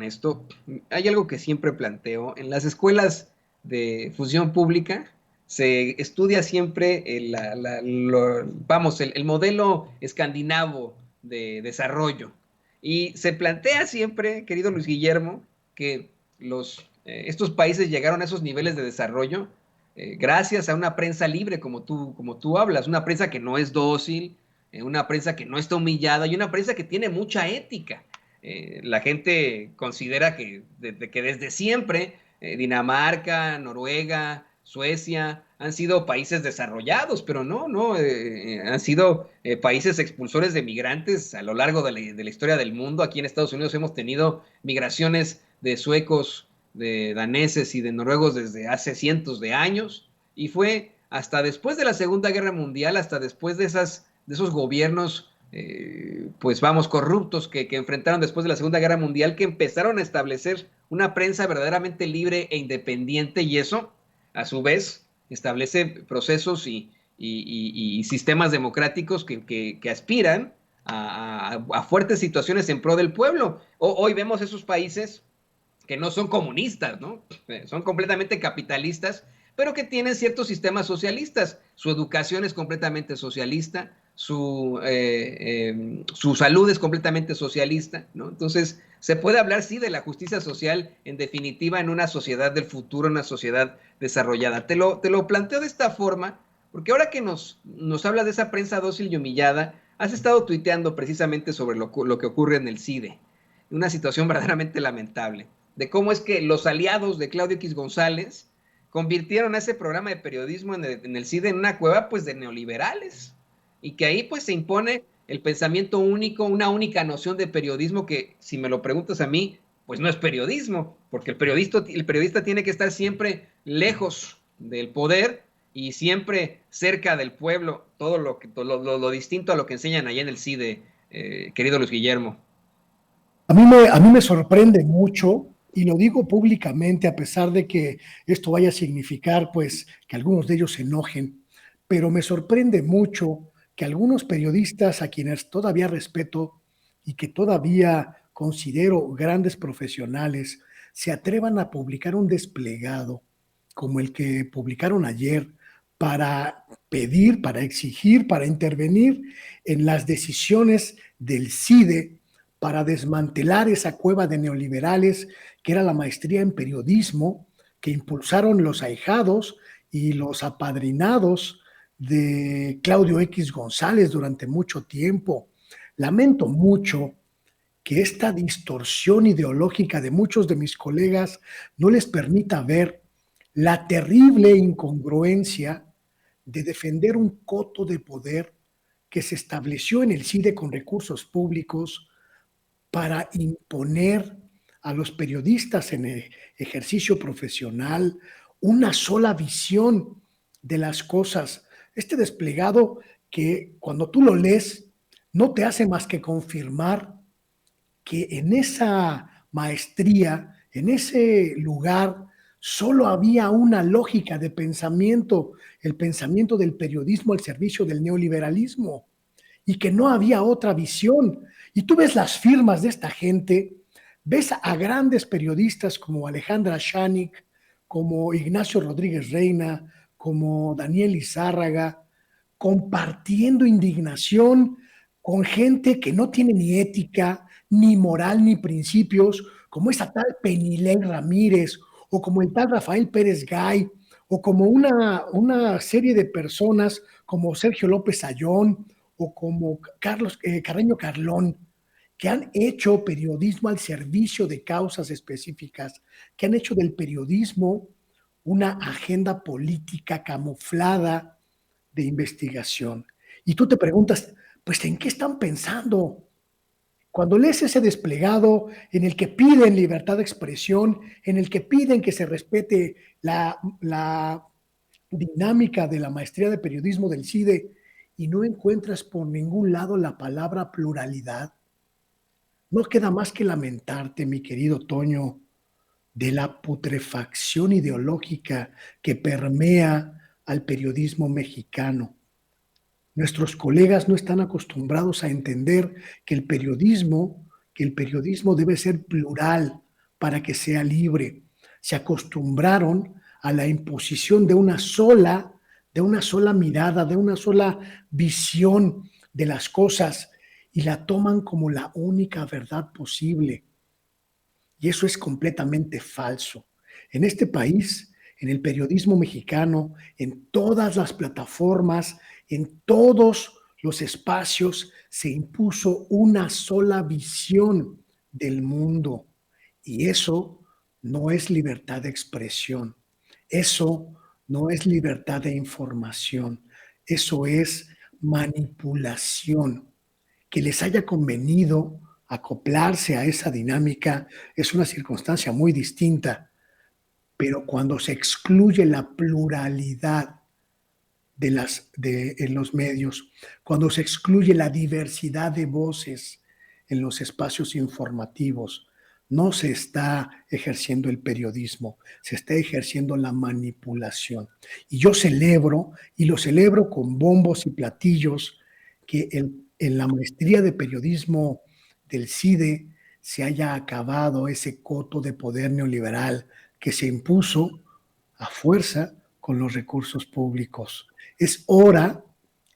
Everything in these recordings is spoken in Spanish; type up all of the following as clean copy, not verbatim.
esto, hay algo que siempre planteo. En las escuelas de función pública se estudia siempre el modelo escandinavo de desarrollo. Y se plantea siempre, querido Luis Guillermo, que estos países llegaron a esos niveles de desarrollo gracias a una prensa libre, como tú hablas, una prensa que no es dócil, una prensa que no está humillada y una prensa que tiene mucha ética. La gente considera que desde siempre Dinamarca, Noruega, Suecia han sido países desarrollados, pero no, han sido países expulsores de migrantes a lo largo de la historia del mundo. Aquí en Estados Unidos hemos tenido migraciones de suecos, de daneses y de noruegos desde hace cientos de años, y fue hasta después de la Segunda Guerra Mundial, hasta después de esos gobiernos pues vamos, corruptos que enfrentaron después de la Segunda Guerra Mundial, que empezaron a establecer una prensa verdaderamente libre e independiente, y eso, a su vez, establece procesos y sistemas democráticos que aspiran a fuertes situaciones en pro del pueblo. Hoy vemos esos países que no son comunistas, ¿no? Son completamente capitalistas, pero que tienen ciertos sistemas socialistas. Su educación es completamente socialista, su salud es completamente socialista, ¿no? Entonces, se puede hablar, sí, de la justicia social, en definitiva, en una sociedad del futuro, en una sociedad desarrollada. Te lo planteo de esta forma, porque ahora que nos hablas de esa prensa dócil y humillada, has estado tuiteando precisamente sobre lo que ocurre en el CIDE, una situación verdaderamente lamentable, de cómo es que los aliados de Claudio X González convirtieron a ese programa de periodismo en el CIDE en una cueva pues de neoliberales, y que ahí pues se impone el pensamiento único, una única noción de periodismo que, si me lo preguntas a mí, pues no es periodismo, porque el periodista tiene que estar siempre lejos del poder y siempre cerca del pueblo, todo lo distinto a lo que enseñan allá en el CIDE, querido Luis Guillermo. A mí me sorprende mucho, y lo digo públicamente, a pesar de que esto vaya a significar, pues, que algunos de ellos se enojen, pero me sorprende mucho que algunos periodistas a quienes todavía respeto y que todavía considero grandes profesionales se atrevan a publicar un desplegado como el que publicaron ayer para pedir, para exigir, para intervenir en las decisiones del CIDE para desmantelar esa cueva de neoliberales que era la maestría en periodismo que impulsaron los ahijados y los apadrinados de Claudio X González durante mucho tiempo. Lamento mucho que esta distorsión ideológica de muchos de mis colegas no les permita ver la terrible incongruencia de defender un coto de poder que se estableció en el CIDE con recursos públicos para imponer a los periodistas en el ejercicio profesional una sola visión de las cosas. Este desplegado que cuando tú lo lees no te hace más que confirmar que en esa maestría, en ese lugar, solo había una lógica de pensamiento, el pensamiento del periodismo al servicio del neoliberalismo, y que no había otra visión. Y tú ves las firmas de esta gente, ves a grandes periodistas como Alejandra Shanik, como Ignacio Rodríguez Reina, como Daniel Izárraga, compartiendo indignación con gente que no tiene ni ética, ni moral, ni principios, como esa tal Penilei Ramírez, o como el tal Rafael Pérez Gay, o como una serie de personas como Sergio López Ayón, o como Carreño Carlón, que han hecho periodismo al servicio de causas específicas, que han hecho del periodismo una agenda política camuflada de investigación. Y tú te preguntas, pues, ¿en qué están pensando? Cuando lees ese desplegado en el que piden libertad de expresión, en el que piden que se respete la dinámica de la maestría de periodismo del CIDE, y no encuentras por ningún lado la palabra pluralidad, no queda más que lamentarte, mi querido Toño, de la putrefacción ideológica que permea al periodismo mexicano. Nuestros colegas no están acostumbrados a entender que el periodismo debe ser plural, para que sea libre. Se acostumbraron a la imposición de una sola mirada, de una sola visión de las cosas y la toman como la única verdad posible. Y eso es completamente falso. En este país, en el periodismo mexicano, en todas las plataformas, en todos los espacios, se impuso una sola visión del mundo. Y eso no es libertad de expresión. Eso no es libertad de información. Eso es manipulación. Que les haya convenido acoplarse a esa dinámica es una circunstancia muy distinta, pero cuando se excluye la pluralidad en los medios, cuando se excluye la diversidad de voces en los espacios informativos, no se está ejerciendo el periodismo, se está ejerciendo la manipulación. Y yo celebro, y lo celebro con bombos y platillos, que en la maestría de periodismo del CIDE se haya acabado ese coto de poder neoliberal que se impuso a fuerza con los recursos públicos. Es hora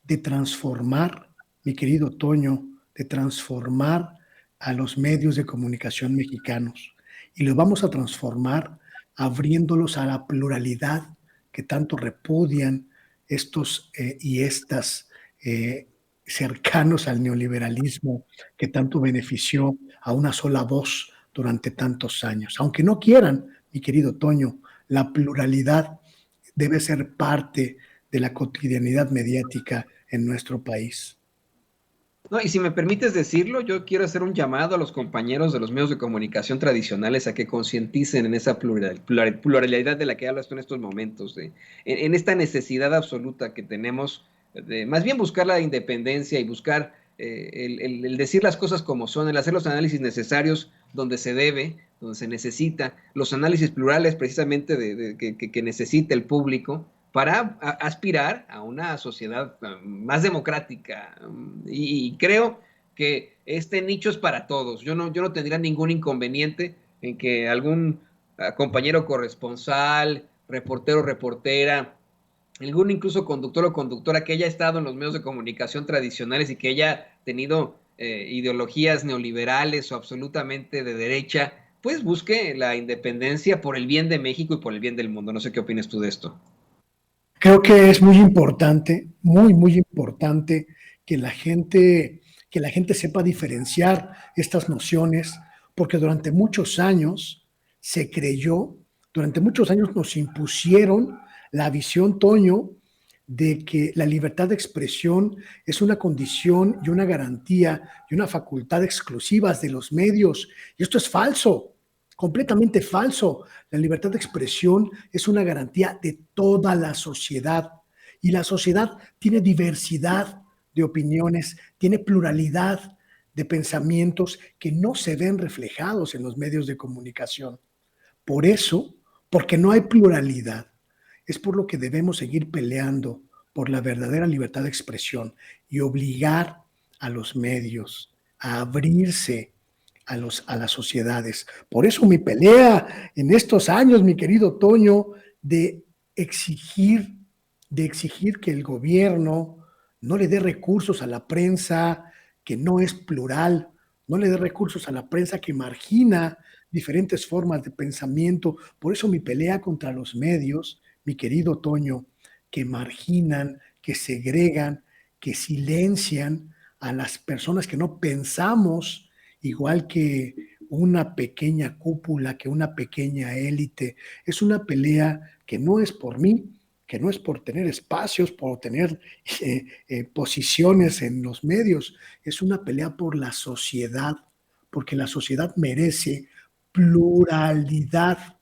de transformar, mi querido Toño, de transformar a los medios de comunicación mexicanos. Y los vamos a transformar abriéndolos a la pluralidad que tanto repudian estos y estas cercanos al neoliberalismo que tanto benefició a una sola voz durante tantos años. Aunque no quieran, mi querido Toño, la pluralidad debe ser parte de la cotidianidad mediática en nuestro país. No, y si me permites decirlo, yo quiero hacer un llamado a los compañeros de los medios de comunicación tradicionales a que concienticen en esa pluralidad de la que hablas tú en estos momentos, en esta necesidad absoluta que tenemos de más bien buscar la independencia y buscar el decir las cosas como son, el hacer los análisis necesarios donde se debe, donde se necesita, los análisis plurales precisamente que necesita el público para aspirar a una sociedad más democrática. Y creo que este nicho es para todos. Yo no tendría ningún inconveniente en que algún compañero corresponsal, reportero, reportera, algún incluso conductor o conductora que haya estado en los medios de comunicación tradicionales y que haya tenido ideologías neoliberales o absolutamente de derecha, pues busque la independencia por el bien de México y por el bien del mundo. No sé qué opinas tú de esto. Creo que es muy importante, muy, muy importante que la gente sepa diferenciar estas nociones, porque durante muchos años se creyó, durante muchos años nos impusieron la visión, Toño, de que la libertad de expresión es una condición y una garantía y una facultad exclusivas de los medios. Y esto es falso, completamente falso. La libertad de expresión es una garantía de toda la sociedad. Y la sociedad tiene diversidad de opiniones, tiene pluralidad de pensamientos que no se ven reflejados en los medios de comunicación. Por eso, porque no hay pluralidad, es por lo que debemos seguir peleando por la verdadera libertad de expresión y obligar a los medios a abrirse a las sociedades. Por eso mi pelea en estos años, mi querido Toño, de exigir, de exigir que el gobierno no le dé recursos a la prensa que no es plural, no le dé recursos a la prensa que margina diferentes formas de pensamiento. Por eso mi pelea contra los medios, mi querido Toño, que marginan, que segregan, que silencian a las personas que no pensamos igual que una pequeña cúpula, que una pequeña élite. Es una pelea que no es por mí, que no es por tener espacios, por tener posiciones en los medios, es una pelea por la sociedad, porque la sociedad merece pluralidad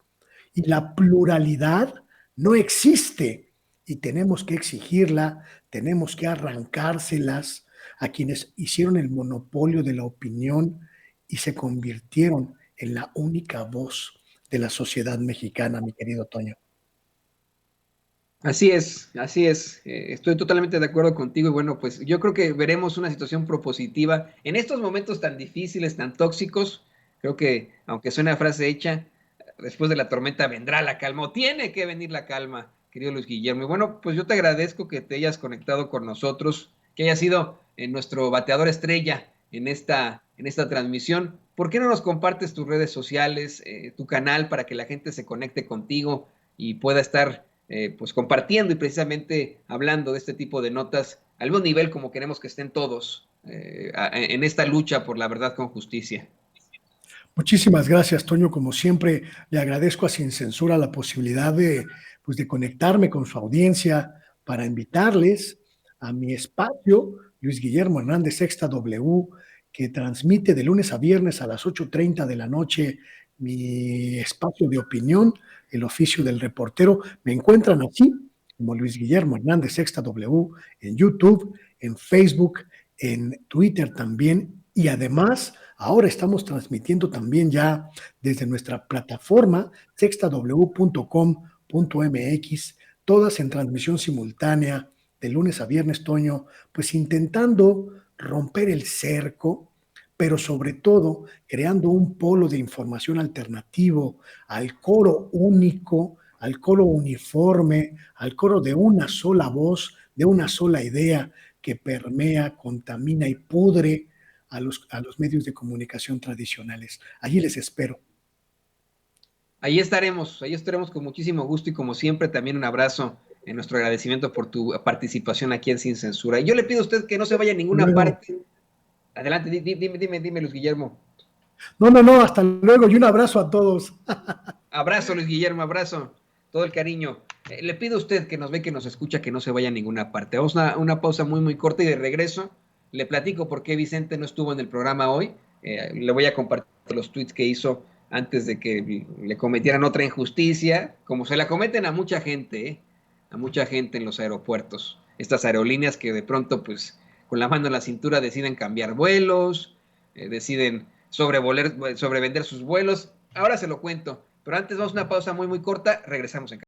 y la pluralidad no existe y tenemos que exigirla, tenemos que arrancárselas a quienes hicieron el monopolio de la opinión y se convirtieron en la única voz de la sociedad mexicana, mi querido Toño. Así es, así es. Estoy totalmente de acuerdo contigo y bueno, pues yo creo que veremos una situación propositiva en estos momentos tan difíciles, tan tóxicos. Creo que, aunque suene a frase hecha, después de la tormenta vendrá la calma, o tiene que venir la calma, querido Luis Guillermo. Y bueno, pues yo te agradezco que te hayas conectado con nosotros, que hayas sido nuestro bateador estrella en esta transmisión. ¿Por qué no nos compartes tus redes sociales, tu canal, para que la gente se conecte contigo y pueda estar pues compartiendo y precisamente hablando de este tipo de notas al mismo nivel como queremos que estén todos en esta lucha por la verdad con justicia? Muchísimas gracias, Toño. Como siempre, le agradezco a Sin Censura la posibilidad de, pues, de conectarme con su audiencia para invitarles a mi espacio, Luis Guillermo Hernández Sexta W, que transmite de lunes a viernes a las 8:30 de la noche mi espacio de opinión, el oficio del reportero. Me encuentran así, como Luis Guillermo Hernández Sexta W, en YouTube, en Facebook, en Twitter también, y además ahora estamos transmitiendo también ya desde nuestra plataforma sextaw.com.mx, todas en transmisión simultánea de lunes a viernes, Toño, pues intentando romper el cerco, pero sobre todo creando un polo de información alternativo al coro único, al coro uniforme, al coro de una sola voz, de una sola idea que permea, contamina y pudre a los medios de comunicación tradicionales. Allí les espero. Ahí estaremos con muchísimo gusto y como siempre también un abrazo en nuestro agradecimiento por tu participación aquí en Sin Censura. Y yo le pido a usted que no se vaya a ninguna Luego, parte. Adelante, dime, Luis Guillermo. no, hasta luego y un abrazo a todos. Abrazo, Luis Guillermo, abrazo. Todo el cariño. Le pido a usted que nos ve, que nos escucha, que no se vaya a ninguna parte. Vamos a una pausa muy, muy corta y de regreso le platico por qué Vicente no estuvo en el programa hoy. Le voy a compartir los tweets que hizo antes de que le cometieran otra injusticia, como se la cometen a mucha gente, a mucha gente en los aeropuertos. Estas aerolíneas que de pronto, pues, con la mano en la cintura deciden cambiar vuelos, deciden sobrevender sus vuelos. Ahora se lo cuento. Pero antes vamos a una pausa muy, muy corta. Regresamos en